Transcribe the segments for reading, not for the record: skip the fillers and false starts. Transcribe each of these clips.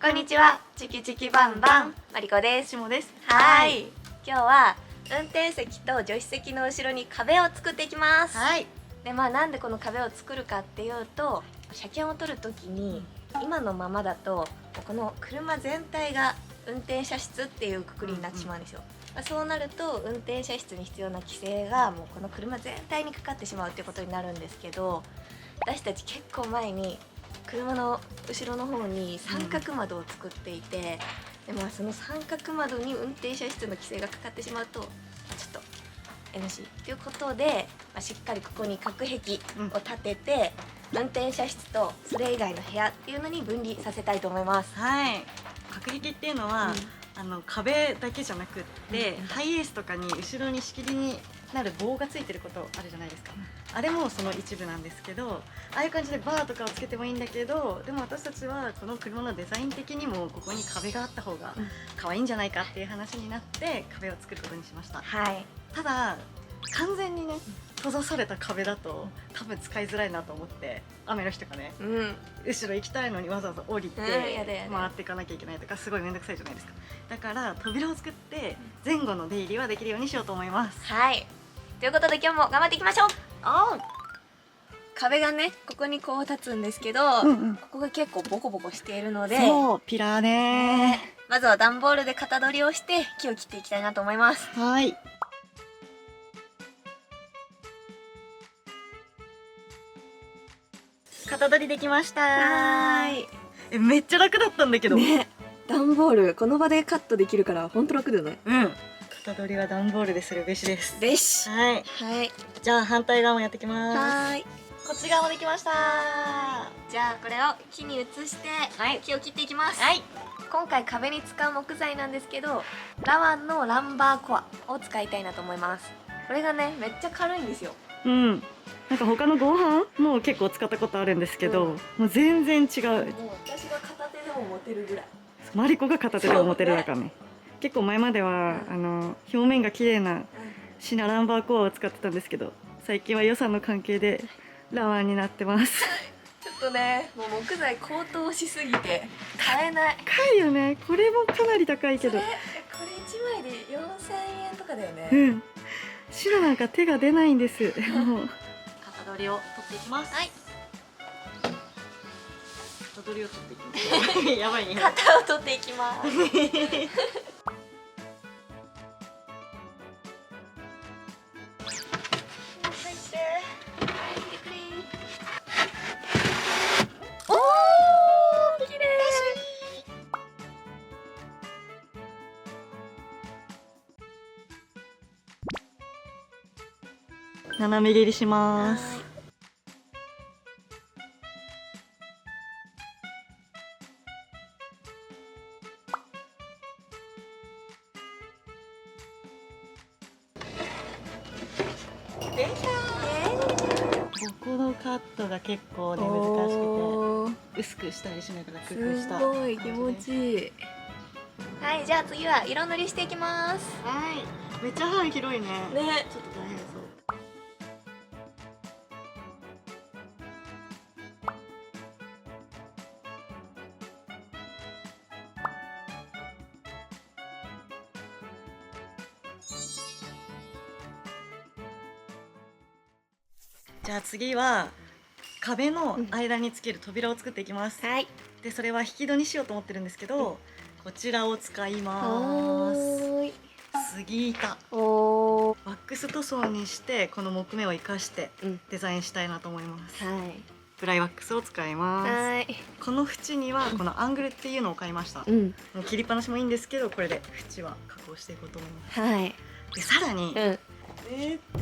こんにちは、チキチキバンバン、マリコです。しもです。はい、今日は運転席と助手席の後ろに壁を作っていきます。はい。で、なんでこの壁を作るかっていうと、車検を取るときに、今のままだとこの車全体が運転者室っていう括りになってしまうんですよ。そうなると運転者室に必要な規制がもうこの車全体にかかってしまうっていうことになるんですけど、私たち結構前に車の後ろの方に三角窓を作っていて、でその三角窓に運転者室の規制がかかってしまうとちょっと NG ということで、しっかりここに隔壁を立てて、運転者室とそれ以外の部屋っていうのに分離させたいと思います。はい。隔壁っていうのは、壁だけじゃなくって、ハイエースとかに後ろに仕切りになる棒がついてることあるじゃないですか。あれもその一部なんですけど、ああいう感じでバーとかをつけてもいいんだけど、でも私たちはこの車のデザイン的にもここに壁があった方が可愛いんじゃないかっていう話になって壁を作ることにしました。はい。ただ完全にね閉ざされた壁だと多分使いづらいなと思って、雨の日とかね、後ろ行きたいのにわざわざ降りて回っていかなきゃいけないとかすごい面倒くさいじゃないですか。だから扉を作って前後の出入りはできるようにしようと思います。はい、ということで今日も頑張っていきましょう。壁がねここにこう立つんですけど、ここが結構ボコボコしているので、そうピラーねまずは段ボールで型取りをして木を切っていきたいなと思います。はい。型取りできました。はい。めっちゃ楽だったんだけどね、段ボールこの場でカットできるから本当楽だよね。型取りは段ボールでするべしです。はい。じゃあ反対側もやってきます。はい。こっち側もできました。じゃあこれを木に移して木を切っていきます。今回壁に使う木材なんですけど、ラワンのランバーコアを使いたいなと思います。これがねめっちゃ軽いんですよ。なんか他の合板も結構使ったことあるんですけど、もう全然違う。もう私が片手でも持てるぐらい。マリコが片手でも持てるだからね。結構前までは、表面が綺麗なシナランバーコアを使ってたんですけど、最近は予算の関係でラワンになってます。ちょっとね、もう木材高騰しすぎて買えない。高いよね。これもかなり高いけど。これ1枚で4000円とかだよね。白なんか手が出ないんです。型取りを取っていきます。型取りを取っていきます。やばいね。型を取っていきます。斜め切りします。できたー。ここのカットが結構ね難しくて薄くしたりしながら工夫した。すごい気持ちいい。はい、じゃあ次は色塗りしていきます。めっちゃ範囲広いね。ちょっと大変そう。じゃあ次は壁の間につける扉を作っていきます。でそれは引き戸にしようと思ってるんですけど、こちらを使います。杉板。ワックス塗装にしてこの木目を生かしてデザインしたいなと思います。プライワックスを使います。この縁にはこのアングルっていうのを買いました。もう切りっぱなしもいいんですけど、これで縁は加工していこうと思います。でさらに、じ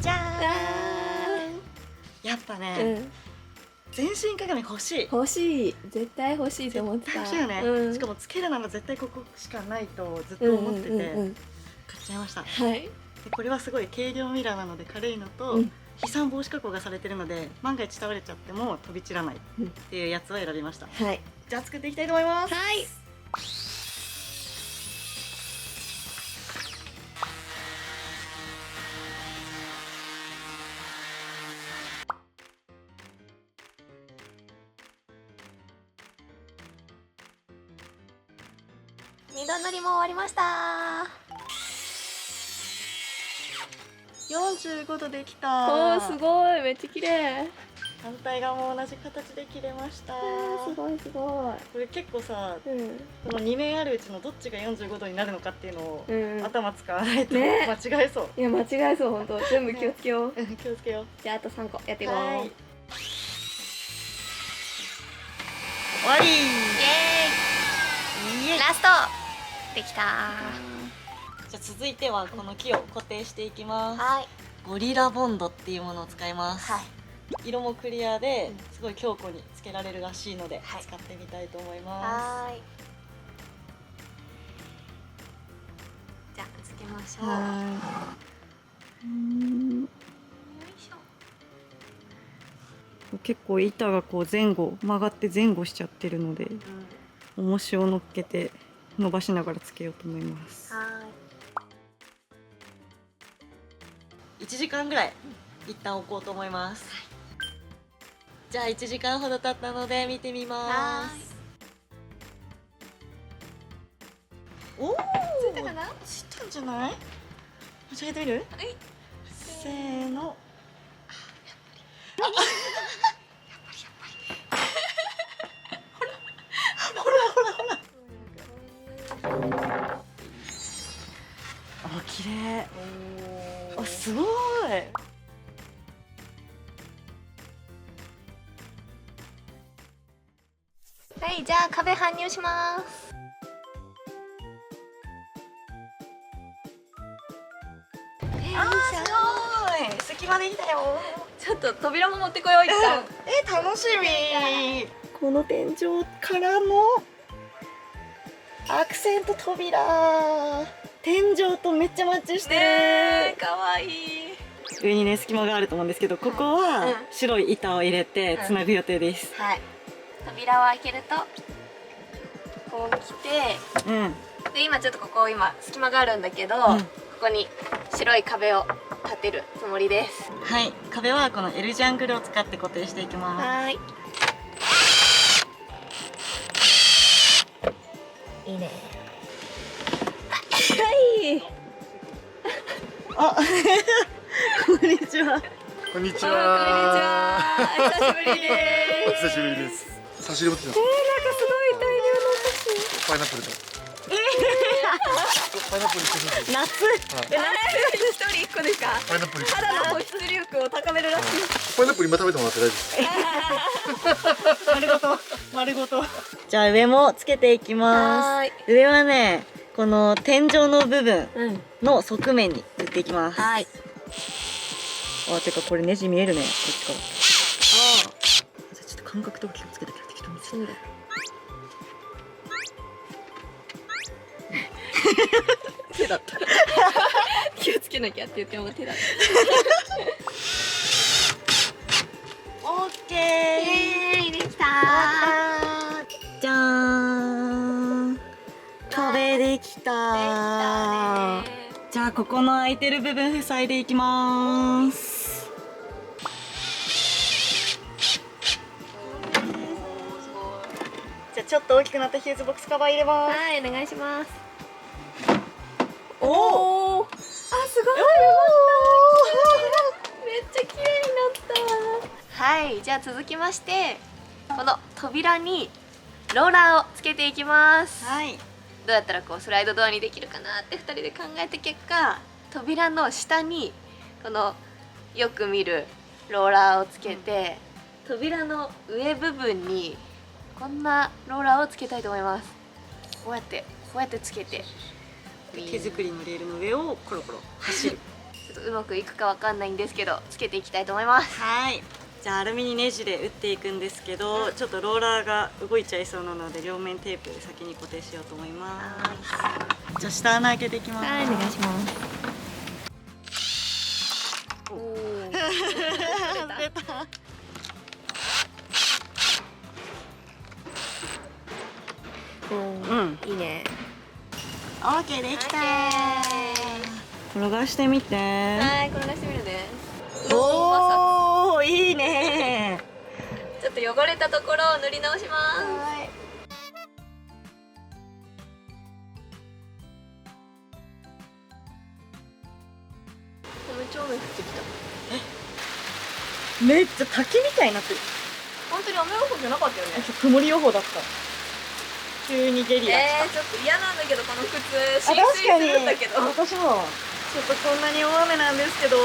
ゃーん、やっぱね、全身鏡欲しい。絶対欲しいと思ってた。欲しいよね。しかもつけるなら絶対ここしかないとずっと思ってて買っちゃいました。でこれはすごい軽量ミラーなので軽いのと、飛散防止加工がされてるので万が一倒れちゃっても飛び散らないっていうやつを選びました。じゃあ作っていきたいと思います。二度塗りも終わりました。45度できた。おー、すごい、めっちゃ綺麗。反対側も同じ形で切れました。すごいすごい。これ結構さ、うん、この2面あるうちのどっちが45度になるのかっていうのを、うん、頭使わないと、ね、間違えそう。いや間違えそう、本当。全部気をつけよう。気をつけよう。じゃああと3個やっていこう。はい、終わりー。イエーイ。ラストできた。じゃあ続いてはこの木を固定していきます。はい。ゴリラボンドっていうものを使います。はい。色もクリアですごい強固につけられるらしいので、はい、使ってみたいと思います。はい。じゃあつけましょう。よいしょ。結構板がこう前後曲がって前後しちゃってるので、重しを乗っけて伸ばしながらつけようと思います。はい。1時間ぐらい一旦置こうと思います。じゃあ1時間ほど経ったので見てみます。おお、ついたかな？ついたんじゃない？間違えてみる？はい。せーの。あ、綺麗。あ、すごい。はい、じゃあ壁搬入します。あー、すごい。隙間できたよ。ちょっと扉も持ってこよう、一旦。楽しみ。この天井からのアクセント扉。天井とめっちゃマッチしてる。かわいい。上にね隙間があると思うんですけど、ここは白い板を入れてつなぐ予定です。はい。扉を開けるとこう来て、で今ちょっとここ隙間があるんだけど、ここに白い壁を立てるつもりです。はい、壁はこの L 字アングルを使って固定していきます。はい。いいね。はい。あ、こんにちは。こんにちは。久しぶりです。お久しぶりです。差し入れ持ってきまなんかすごい大量のお菓子。パイナップルと。パイナップル一夏。一人一個ですか？パイナップル。肌の保湿力を高めるらしい。パイナップル今食べてもらって大丈夫です。丸ごと、丸ごと。じゃあ上もつけていきます。上はね、この天井の部分の側面に打っていきます。はい。あ、てかこれネジ見えるね、こっちから。ああ。じゃあちょっと感覚とか気をつけて適当にする。手だった。気をつけなきゃって言っても手だった。オッケー。できたー。じゃーん。壁できたー。じゃあここの空いてる部分塞いでいきまーす。じゃあちょっと大きくなったヒューズボックスカバー入れます。はい、お願いします。おお。あ、すごい。めっちゃ綺麗になった。はい、じゃあ続きましてこの扉にローラーをつけていきます。はい。どうやったらこうスライドドアにできるかなって2人で考えた結果、扉の下にこのよく見るローラーをつけて、扉の上部分にこんなローラーをつけたいと思います。こうやってつけて、手作りのレールの上をコロコロ走る。ちょっとうまくいくかわかんないんですけど、つけていきたいと思います。はい。じゃあアルミにネジで打っていくんですけど、ちょっとローラーが動いちゃいそうなので両面テープで先に固定しようと思います。じゃあ下穴開けていきます。はい、お願いします。おお。出た。いいね。オッケーできたー。転がしてみて。はい、転がしてみるね。おお、いいね。ちょっと汚れたところを塗り直します。ちゃ雨降ってきた。めっちゃ滝みたいになってる。本当に雨予報じゃなかったよね。曇り予報だった。急にゲリラ来た。ちょっと嫌なんだけど、この靴浸あ、水確かにするんだけど。私もちょっとこんなに大雨なんですけど、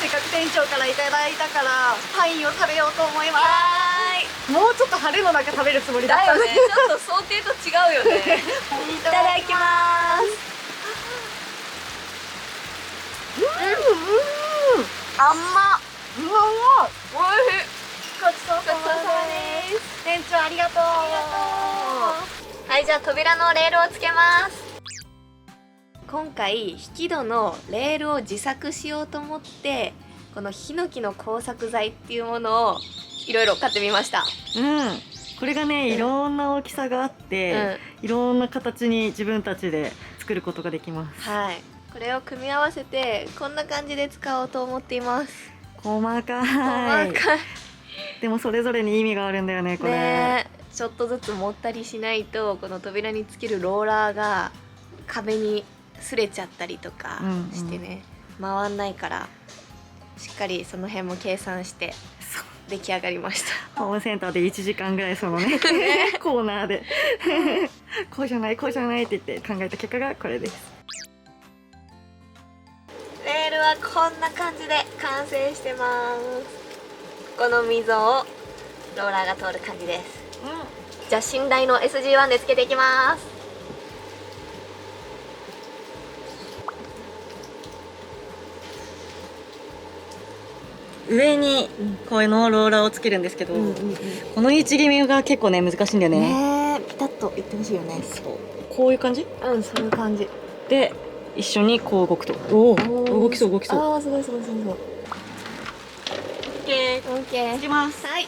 せっかく店長からいただいたからパインを食べようと思いまはーい。す。もうちょっと晴れの中食べるつもりだったんでだよね。ちょっと想定と違うよね。いただきます。あんま。うわおいしい。ごちそうさまごちそうさまで。ですす。店長ありがとう。はい、じゃあ扉のレールをつけます。今回引き戸のレールを自作しようと思って、このヒノキの工作材っていうものをいろいろ買ってみました。これがね、いろんな大きさがあって、いろんな形に自分たちで作ることができます。はい、これを組み合わせてこんな感じで使おうと思っています。細かい。細かい。でもそれぞれに意味があるんだよね、これ。ね、ちょっとずつ持ったりしないと、この扉につけるローラーが壁に擦れちゃったりとかしてね、回んないから、しっかりその辺も計算して出来上がりました。ホームセンターで1時間ぐらいそのねコーナーでこうじゃないこうじゃないって言って考えた結果がこれです。レールはこんな感じで完成してます。この溝をローラーが通る感じです。じゃあ信頼の SG1 でつけていきます。上にこういうのローラーをつけるんですけど、この位置決めが結構ね難しいんだよね。ピタッといってほしいよね。そうこういう感じ、そういう感じで一緒にこう動くと、おお動きそう動きそう。ああ、すごいすごいすごい。オッケーオッケー。つけます。はい。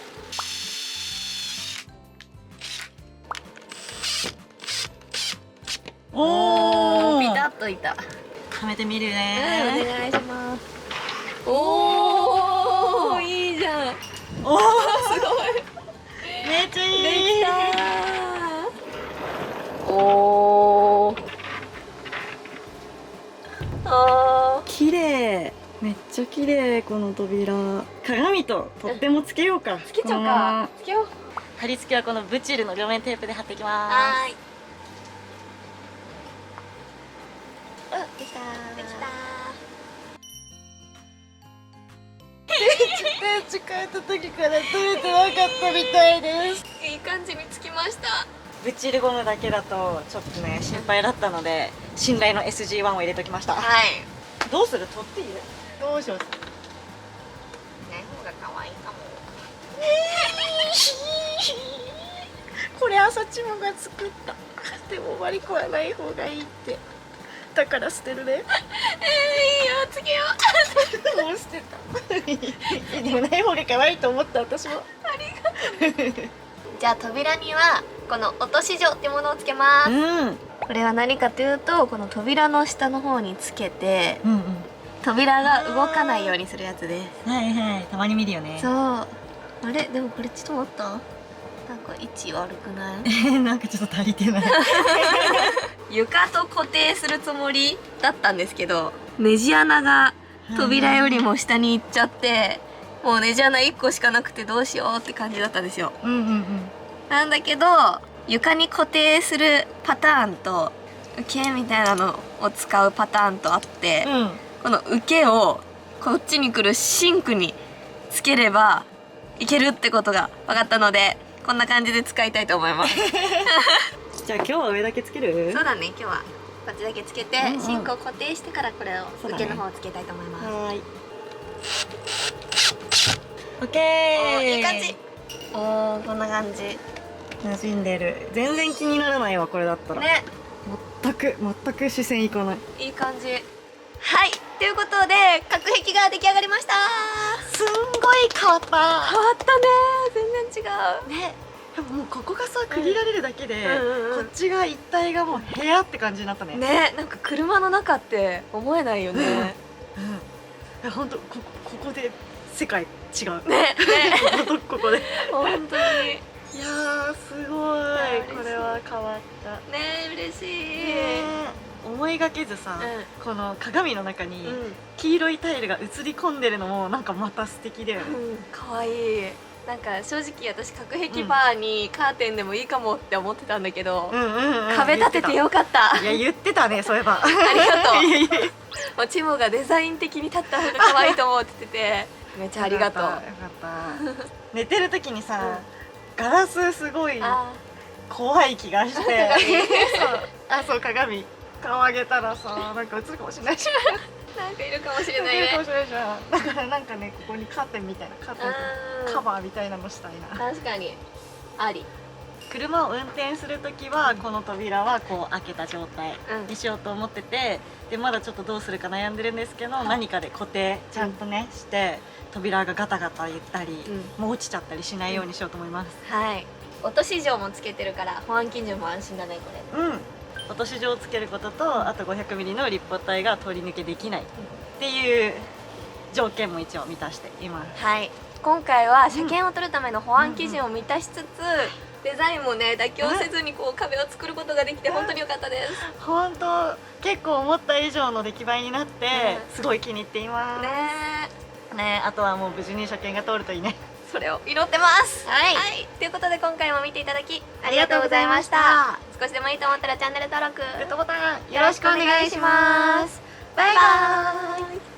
おおピタッといた。はめてみるおね。願いします。おお、いいじゃん。おおすごい。めっちゃいい。できたー。おお。あー、綺麗。めっちゃ綺麗。この扉、鏡と取っ手もつけようか。つけちゃおうか。つけよう。貼り付けはこのブチルの両面テープで貼っていきまはーい。できたー。できたー。電池変えた時から取れてなかったみたいです。ー。いい感じにつきました。ブチルゴムだけだとちょっとね心配だったので、信頼の SG1 を入れときました。はい。どうする？取っていい？どうします？ない方が可愛いかも。これ朝チモが作った。でもマリコはない方がいいって。だから捨てるね。いいよ、つけよう。もう捨てた。でもない方が可愛いと思った私も。じゃあ扉にはこの落とし状ってものをつけます。これは何かというと、この扉の下の方につけて、扉が動かないようにするやつです。はいはい、たまに見るよね。そう。あれ、でもこれちょっと待った。なんか位置悪くない？なんかちょっと足りてない。床と固定するつもりだったんですけど、ネジ穴が扉よりも下に行っちゃって、もうネジ穴1個しかなくてどうしようって感じだったんですよ。なんだけど、床に固定するパターンと受けみたいなのを使うパターンとあって、この受けをこっちに来るシンクにつければいけるってことが分かったので、こんな感じで使いたいと思います。じゃあ今日は上だけつける？そうだね、今日はこっちだけつけて、シンクを固定してからこれを受けの方をつけたいと思います。はい。オッケー。いい感じ。こんな感じ。馴染んでる。全然気にならないわこれだったら。ね。全く視線いかない。いい感じ。はい、ということで隔壁が出来上がりました。すんごい変わった。変わったね。全然違う。ね。でももうここがさ区切られるだけで、こっちが一体がもう部屋って感じになったね。ね、なんか車の中って思えないよね。本当ここで世界違う。ね。ここで。本当に。いやーすごい。これは変わった。ね、嬉しい。思いがけずさ、この鏡の中にうん黄色いタイルが映り込んでるのもなんかまた素敵だよね。かわいい。なんか正直私角壁バーにカーテンでもいいかもって思ってたんだけど、壁立ててよかった。いや言ってたね、そういえば。ありがとう。いやいやもうチモがデザイン的に立った方が可愛いと思っててめっちゃありがとう。よかった寝てる時にさ、ガラスすごい怖い気がしてそう鏡顔上げたらさ、なんか映るかもしれないしなんかいるかもしれないね。映るかもしれないじゃん。だからなんかね、ここにカーテンみたいな、カーテンカバーみたいなのしたいな。確かにあり。車を運転する時はこの扉はこう開けた状態にしようと思ってて、でまだちょっとどうするか悩んでるんですけど、何かで固定ちゃんとねして扉がガタガタ言ったり、もう落ちちゃったりしないようにしようと思います。はい。落とし状もつけてるから保安基準も安心だねこれ。落とし状をつけることと、あと 500mm の立方体が通り抜けできないっていう条件も一応満たしています。はい。今回は車検を取るための保安基準を満たしつつ、デザインもね妥協せずにこう壁を作ることができて本当に良かったです。本当結構思った以上の出来栄えになってすごい気に入っていますね。あとはもう無事に車検が通るといいね。それを祈ってます。はい、ということで今回も見ていただきありがとうございました。少しでもいいと思ったらチャンネル登録、グッドボタンよろしくお願いします。バイバーイ。